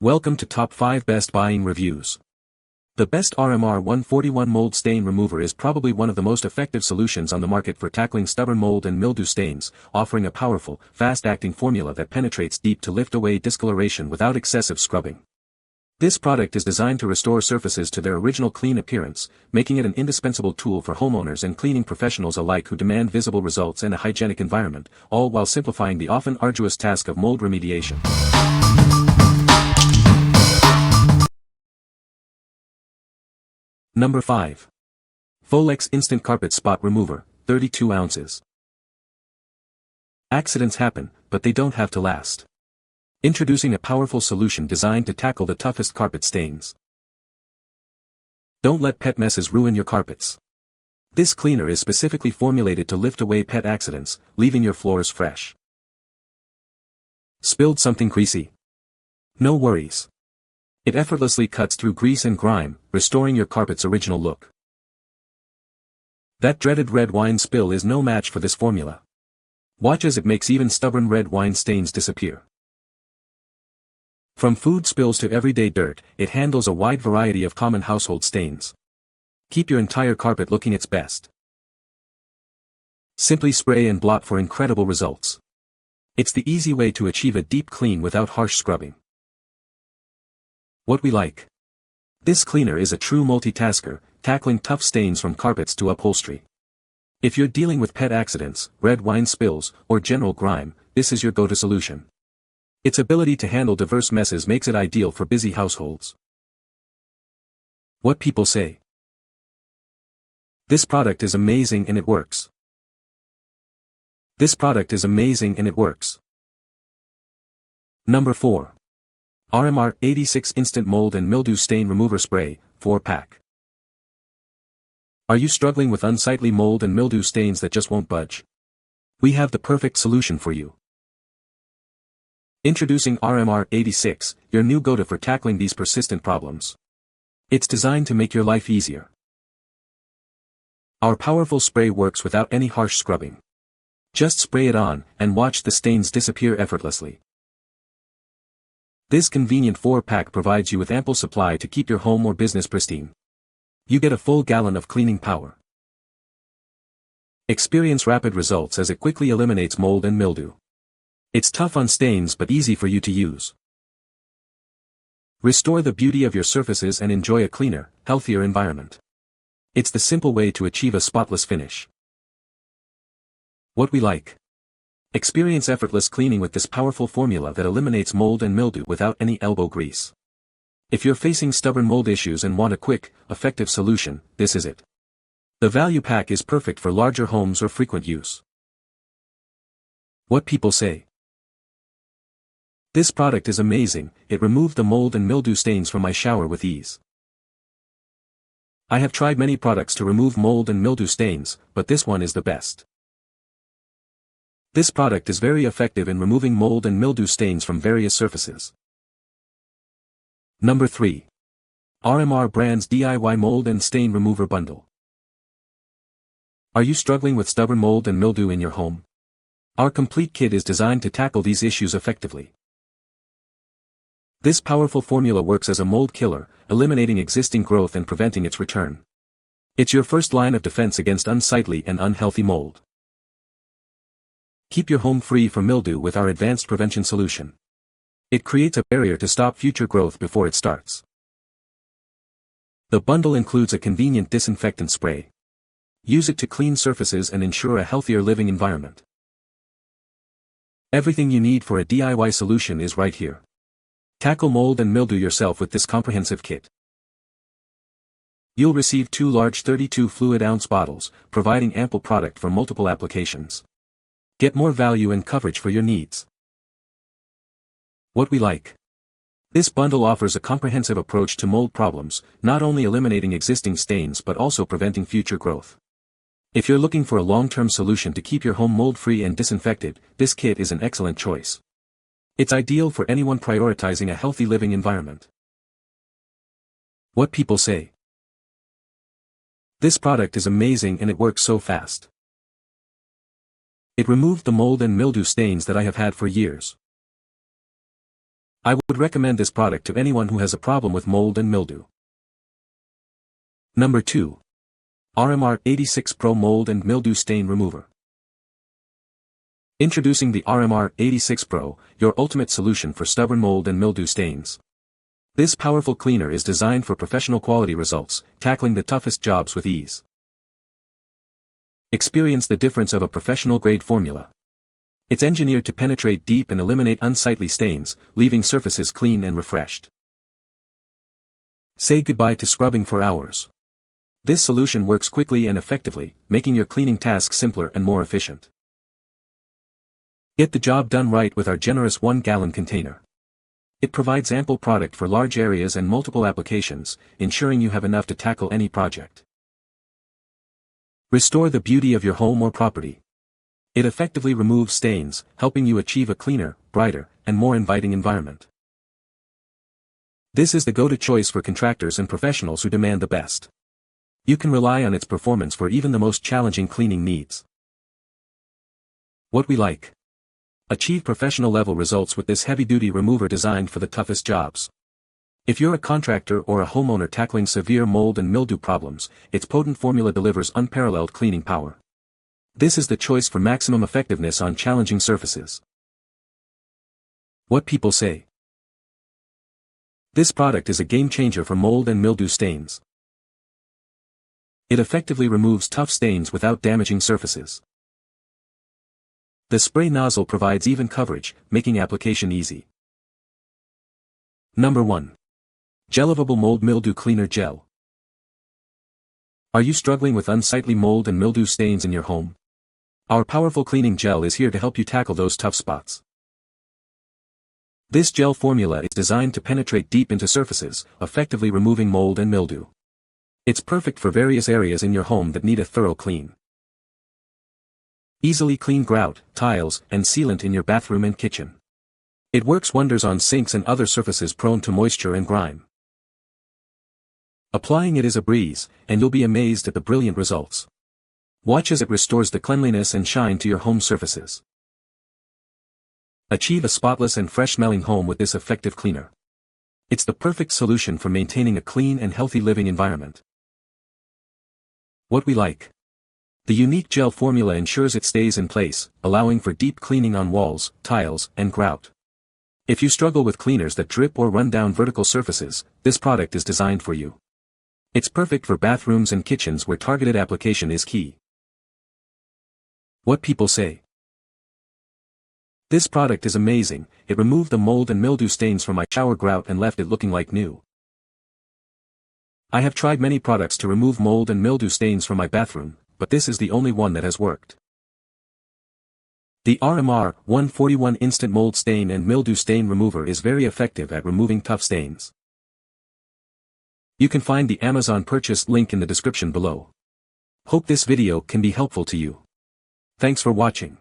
Welcome to Top 5 Best Buying Reviews. The best Rmr141 Mold Stain Remover is probably one of the most effective solutions on the market for tackling stubborn mold and mildew stains, offering a powerful, fast-acting formula that penetrates deep to lift away discoloration without excessive scrubbing. This product is designed to restore surfaces to their original clean appearance, making it an indispensable tool for homeowners and cleaning professionals alike who demand visible results in a hygienic environment, all while simplifying the often arduous task of mold remediation. Number 5. FOLEX Instant Carpet Spot Remover, 32 ounces. Accidents happen, but they don't have to last. Introducing a powerful solution designed to tackle the toughest carpet stains. Don't let pet messes ruin your carpets. This cleaner is specifically formulated to lift away pet accidents, leaving your floors fresh. Spilled something greasy? No worries. It effortlessly cuts through grease and grime, restoring your carpet's original look. That dreaded red wine spill is no match for this formula. Watch as it makes even stubborn red wine stains disappear. From food spills to everyday dirt, it handles a wide variety of common household stains. Keep your entire carpet looking its best. Simply spray and blot for incredible results. It's the easy way to achieve a deep clean without harsh scrubbing. What we like. This cleaner is a true multitasker, tackling tough stains from carpets to upholstery. If you're dealing with pet accidents, red wine spills, or general grime, this is your go-to solution. Its ability to handle diverse messes makes it ideal for busy households. What people say. This product is amazing and it works. This product is amazing and it works. Number 4. Rmr141 Instant Mold and Mildew Stain Remover Spray, 4-pack. Are you struggling with unsightly mold and mildew stains that just won't budge? We have the perfect solution for you. Introducing Rmr141, your new go-to for tackling these persistent problems. It's designed to make your life easier. Our powerful spray works without any harsh scrubbing. Just spray it on, and watch the stains disappear effortlessly. This convenient 4-pack provides you with ample supply to keep your home or business pristine. You get a full gallon of cleaning power. Experience rapid results as it quickly eliminates mold and mildew. It's tough on stains but easy for you to use. Restore the beauty of your surfaces and enjoy a cleaner, healthier environment. It's the simple way to achieve a spotless finish. What we like. Experience effortless cleaning with this powerful formula that eliminates mold and mildew without any elbow grease. If you're facing stubborn mold issues and want a quick, effective solution, this is it. The value pack is perfect for larger homes or frequent use. What people say. This product is amazing, it removed the mold and mildew stains from my shower with ease. I have tried many products to remove mold and mildew stains, but this one is the best. This product is very effective in removing mold and mildew stains from various surfaces. Number 3. Rmr Brand's DIY Mold and Stain Remover Bundle. Are you struggling with stubborn mold and mildew in your home? Our complete kit is designed to tackle these issues effectively. This powerful formula works as a mold killer, eliminating existing growth and preventing its return. It's your first line of defense against unsightly and unhealthy mold. Keep your home free from mildew with our advanced prevention solution. It creates a barrier to stop future growth before it starts. The bundle includes a convenient disinfectant spray. Use it to clean surfaces and ensure a healthier living environment. Everything you need for a DIY solution is right here. Tackle mold and mildew yourself with this comprehensive kit. You'll receive 2 large 32 fluid ounce bottles, providing ample product for multiple applications. Get more value and coverage for your needs. What we like. This bundle offers a comprehensive approach to mold problems, not only eliminating existing stains but also preventing future growth. If you're looking for a long-term solution to keep your home mold-free and disinfected, this kit is an excellent choice. It's ideal for anyone prioritizing a healthy living environment. What people say. This product is amazing and it works so fast. It removed the mold and mildew stains that I have had for years. I would recommend this product to anyone who has a problem with mold and mildew. Number 2. Rmr141 Pro Mold and Mildew Stain Remover. Introducing the Rmr141 Pro, your ultimate solution for stubborn mold and mildew stains. This powerful cleaner is designed for professional quality results, tackling the toughest jobs with ease. Experience the difference of a professional-grade formula. It's engineered to penetrate deep and eliminate unsightly stains, leaving surfaces clean and refreshed. Say goodbye to scrubbing for hours. This solution works quickly and effectively, making your cleaning tasks simpler and more efficient. Get the job done right with our generous 1-gallon container. It provides ample product for large areas and multiple applications, ensuring you have enough to tackle any project. Restore the beauty of your home or property. It effectively removes stains, helping you achieve a cleaner, brighter, and more inviting environment. This is the go-to choice for contractors and professionals who demand the best. You can rely on its performance for even the most challenging cleaning needs. What we like. Achieve professional-level results with this heavy-duty remover designed for the toughest jobs. If you're a contractor or a homeowner tackling severe mold and mildew problems, its potent formula delivers unparalleled cleaning power. This is the choice for maximum effectiveness on challenging surfaces. What people say. This product is a game-changer for mold and mildew stains. It effectively removes tough stains without damaging surfaces. The spray nozzle provides even coverage, making application easy. Number 1. GELIVABLE Mold Mildew Cleaner Gel. Are you struggling with unsightly mold and mildew stains in your home? Our powerful cleaning gel is here to help you tackle those tough spots. This gel formula is designed to penetrate deep into surfaces, effectively removing mold and mildew. It's perfect for various areas in your home that need a thorough clean. Easily clean grout, tiles, and sealant in your bathroom and kitchen. It works wonders on sinks and other surfaces prone to moisture and grime. Applying it is a breeze, and you'll be amazed at the brilliant results. Watch as it restores the cleanliness and shine to your home surfaces. Achieve a spotless and fresh-smelling home with this effective cleaner. It's the perfect solution for maintaining a clean and healthy living environment. What we like. The unique gel formula ensures it stays in place, allowing for deep cleaning on walls, tiles, and grout. If you struggle with cleaners that drip or run down vertical surfaces, this product is designed for you. It's perfect for bathrooms and kitchens where targeted application is key. What people say. This product is amazing. It removed the mold and mildew stains from my shower grout and left it looking like new. I have tried many products to remove mold and mildew stains from my bathroom, but this is the only one that has worked. The Rmr141 Instant Mold Stain and Mildew Stain Remover is very effective at removing tough stains. You can find the Amazon purchase link in the description below. Hope this video can be helpful to you. Thanks for watching.